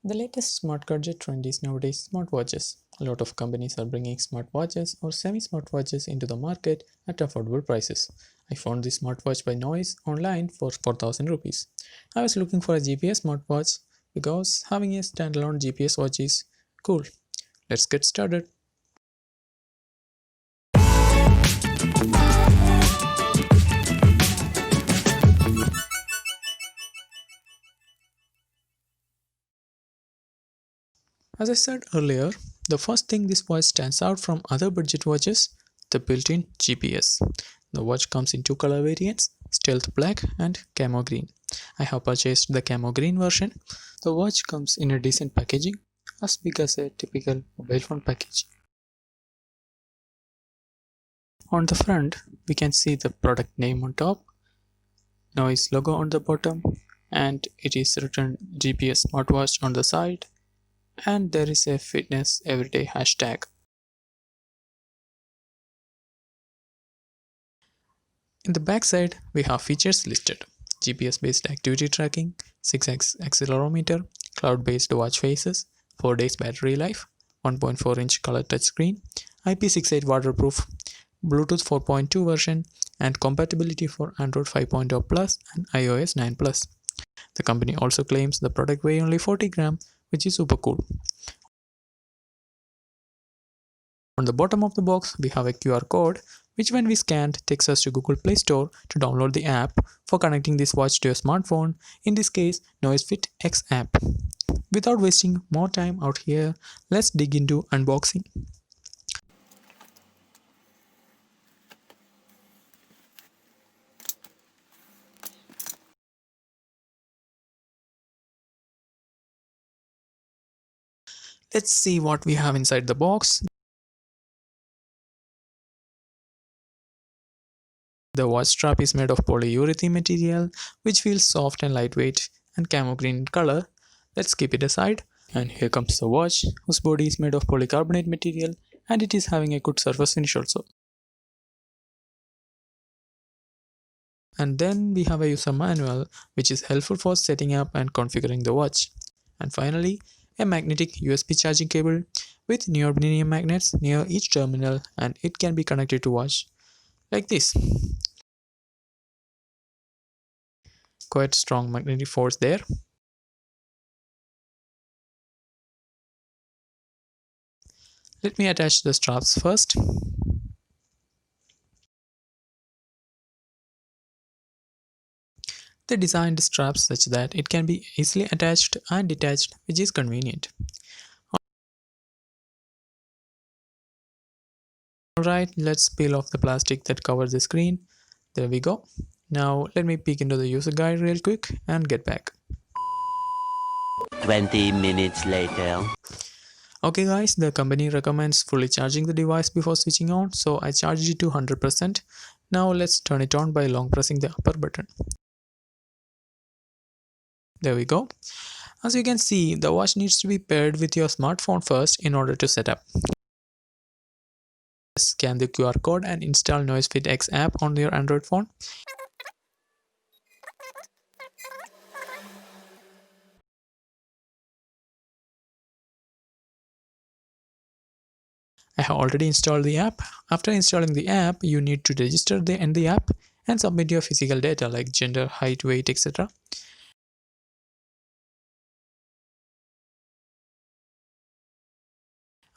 The latest smart gadget trend is nowadays smartwatches. A lot of companies are bringing smartwatches or semi-smartwatches into the market at affordable prices. I found this smartwatch by Noise online for 4000 rupees. I was looking for a GPS smartwatch because having a standalone GPS watch is cool. Let's get started. As I said earlier, the first thing this watch stands out from other budget watches, the built-in GPS. The watch comes in two color variants, stealth black and camo green. I have purchased the camo green version. The watch comes in a decent packaging, as big as a typical mobile phone package. On the front, we can see the product name on top, Noise logo on the bottom, and it is written GPS smartwatch on the side, and there is a fitness everyday hashtag. In the back side, we have features listed: GPS based activity tracking, 6x accelerometer, cloud based watch faces, 4 days battery life, 1.4-inch color touchscreen, IP68 waterproof, Bluetooth 4.2 version, and compatibility for Android 5.0 Plus and iOS 9 Plus. The company also claims the product weighs only 40 grams, which is super cool. On the bottom of the box, we have a QR code, which when we scanned takes us to Google Play Store to download the app for connecting this watch to your smartphone, in this case, NoiseFit X app. Without wasting more time out here, let's dig into unboxing. Let's see what we have inside the box. The watch strap is made of polyurethane material, which feels soft and lightweight and camo green in color. Let's keep it aside. And here comes the watch, whose body is made of polycarbonate material and it is having a good surface finish also. And then we have a user manual, which is helpful for setting up and configuring the watch. And finally, a magnetic USB charging cable with neodymium magnets near each terminal, and it can be connected to watch like this. Quite strong magnetic force there. Let me attach the straps first. They designed straps such that it can be easily attached and detached, which is convenient. Alright, let's peel off the plastic that covers the screen. There we go. Now let me peek into the user guide real quick and get back. 20 minutes later. Okay guys, the company recommends fully charging the device before switching on, so I charged it to 100%. Now let's turn it on by long pressing the upper button. There we go. As you can see, the watch needs to be paired with your smartphone first in order to set up. Scan the QR code and install NoiseFit X app on your Android phone. I have already installed the app. After installing the app, you need to register in the app and submit your physical data like gender, height, weight, etc.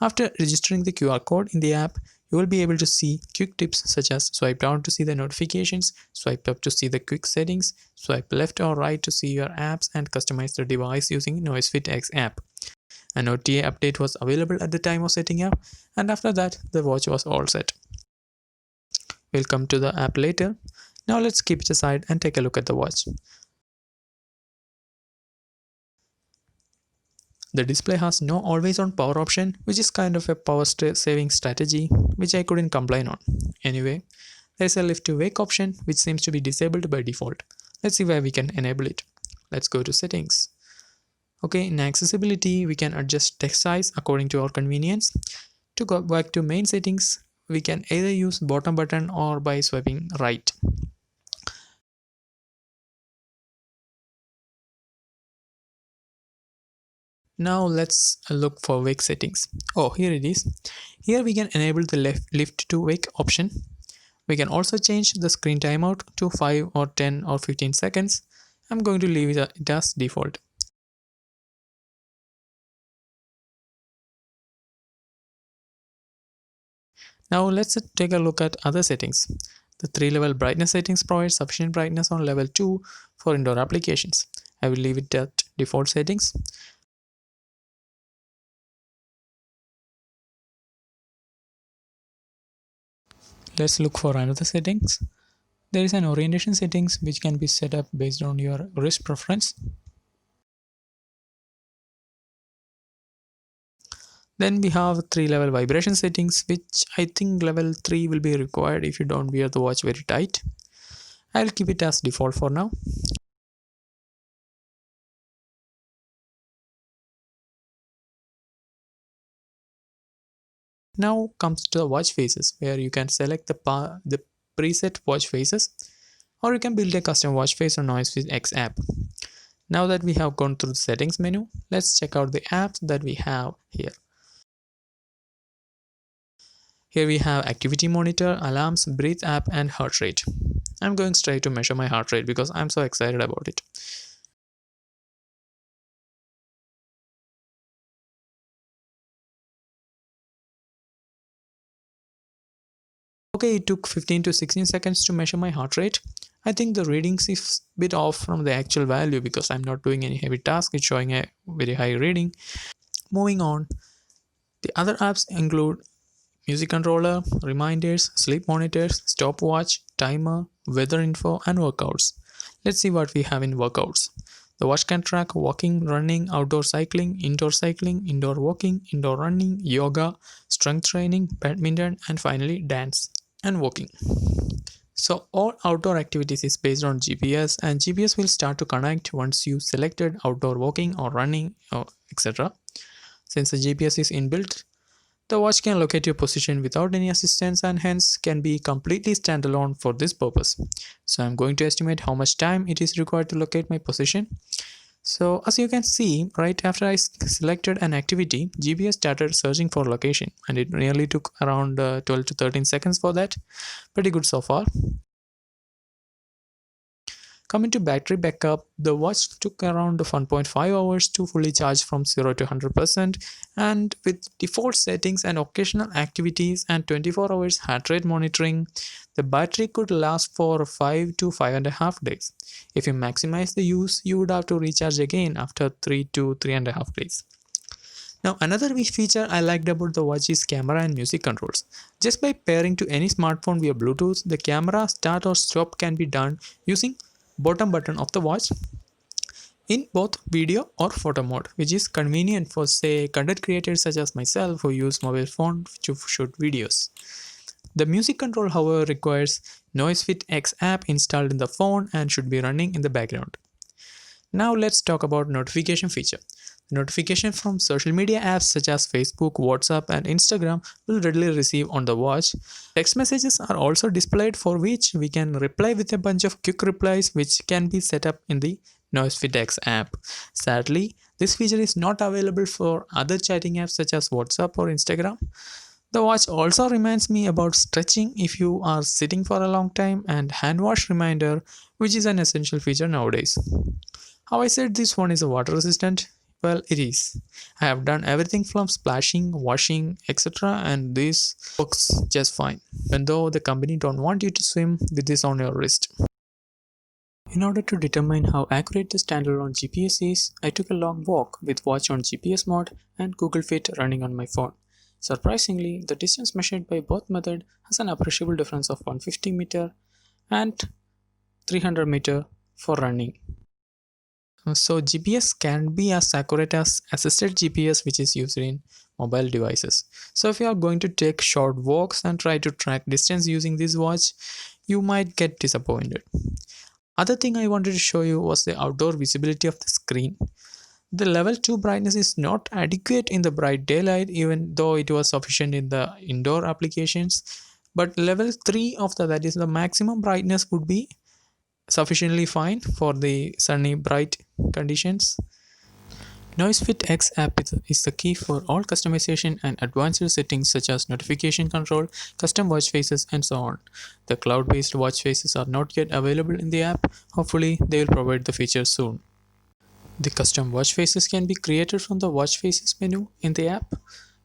After registering the QR code in the app, you will be able to see quick tips such as swipe down to see the notifications, swipe up to see the quick settings, swipe left or right to see your apps, and customize the device using NoiseFit X app. An OTA update was available at the time of setting up, and after that, the watch was all set. We'll come to the app later. Now let's keep it aside and take a look at the watch. The display has no always on power option, which is kind of a power saving strategy, which I couldn't complain on. Anyway, there's a lift to wake option, which seems to be disabled by default. Let's see where we can enable it. Let's go to settings. Okay, in accessibility, we can adjust text size according to our convenience. To go back to main settings, we can either use bottom button or by swiping right. Now let's look for wake settings. Oh, here it is. Here we can enable the lift to wake option. We can also change the screen timeout to 5 or 10 or 15 seconds. I'm going to leave it as default. Now let's take a look at other settings. The 3-level brightness settings provide sufficient brightness on level 2 for indoor applications. I will leave it at default settings. Let's look for another settings. There is an orientation settings which can be set up based on your wrist preference. Then we have 3-level vibration settings, which I think level 3 will be required if you don't wear the watch very tight. I'll keep it as default for now. Now comes to the watch faces, where you can select the preset watch faces, or you can build a custom watch face on NoiseFit X app. Now that we have gone through the settings menu, let's check out the apps that we have here. Here we have activity monitor, alarms, breathe app, and heart rate. I'm going straight to measure my heart rate because I'm so excited about it. Okay, it took 15 to 16 seconds to measure my heart rate. I think the readings is a bit off from the actual value because I'm not doing any heavy task. It's showing a very high reading. Moving on, the other apps include music controller, reminders, sleep monitors, stopwatch, timer, weather info, and workouts. Let's see what we have in workouts. The watch can track walking, running, outdoor cycling, indoor walking, indoor running, yoga, strength training, badminton, and finally dance and walking. So all outdoor activities is based on GPS, and GPS will start to connect once you selected outdoor walking or running or etc. Since the GPS is inbuilt, the watch can locate your position without any assistance and hence can be completely standalone for this purpose. So I'm going to estimate how much time it is required to locate my position. So as you can see, right after I selected an activity, GPS started searching for location and it nearly took around 12 to 13 seconds for that. Pretty good so far. Coming to battery backup, the watch took around 1.5 hours to fully charge from 0 to 100%, and with default settings and occasional activities and 24 hours heart rate monitoring, the battery could last for 5 to 5.5 days. If you maximize the use, you would have to recharge again after 3 to 3.5 days. Now another feature I liked about the watch is camera and music controls. Just by pairing to any smartphone via Bluetooth, the camera start or stop can be done using bottom button of the watch in both video or photo mode, which is convenient for say content creators such as myself who use mobile phone to shoot videos. The music control however requires NoiseFit X app installed in the phone and should be running in the background. Now let's talk about notification feature. Notification from social media apps such as Facebook, WhatsApp, and Instagram will readily receive on the watch. Text messages are also displayed for which we can reply with a bunch of quick replies which can be set up in the NoiseFit X app. Sadly, this feature is not available for other chatting apps such as WhatsApp or Instagram. The watch also reminds me about stretching if you are sitting for a long time and hand wash reminder, which is an essential feature nowadays. How I said this one is a water resistant? Well, it is. I have done everything from splashing, washing, etc. and this works just fine, even though the company don't want you to swim with this on your wrist. In order to determine how accurate the standalone GPS is, I took a long walk with watch on GPS mode and Google Fit running on my phone. Surprisingly, the distance measured by both methods has an appreciable difference of 150 meter and 300 meter for running. So GPS can be as accurate as assisted GPS which is used in mobile devices. So if you are going to take short walks and try to track distance using this watch, you might get disappointed. Other thing I wanted to show you was the outdoor visibility of the screen. The level 2 brightness is not adequate in the bright daylight even though it was sufficient in the indoor applications, but level 3 of that is the maximum brightness would be sufficiently fine for the sunny bright conditions. NoiseFit X app is the key for all customization and advanced settings such as notification control, custom watch faces, and so on. The cloud-based watch faces are not yet available in the app. Hopefully, they will provide the feature soon. The custom watch faces can be created from the watch faces menu in the app.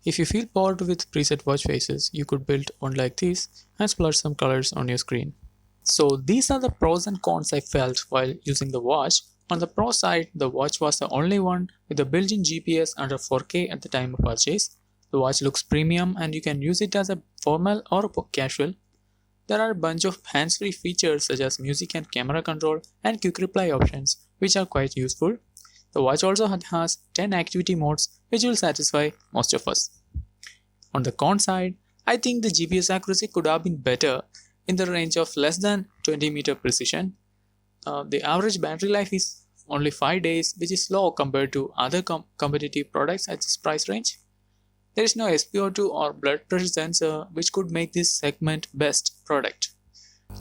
If you feel bored with preset watch faces, you could build one like this and splurge some colors on your screen. So these are the pros and cons I felt while using the watch. On the pro side, the watch was the only one with a built-in GPS under 4K at the time of purchase. The watch looks premium and you can use it as a formal or a casual. There are a bunch of hands-free features such as music and camera control and quick reply options, which are quite useful. The watch also has 10 activity modes, which will satisfy most of us. On the con side, I think the GPS accuracy could have been better in the range of less than 20-meter precision. The average battery life is only 5 days, which is low compared to other competitive products at this price range. There is no SpO2 or blood pressure sensor, which could make this segment best product.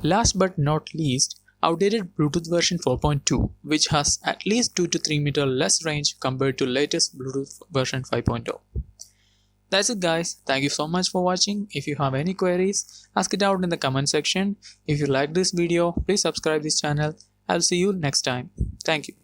Last but not least, outdated Bluetooth version 4.2, which has at least 2 to 3 meter less range compared to latest Bluetooth version 5.0. That's it guys, thank you so much for watching. If you have any queries, ask it out in the comment section. If you like this video, please subscribe this channel. I'll see you next time. Thank you.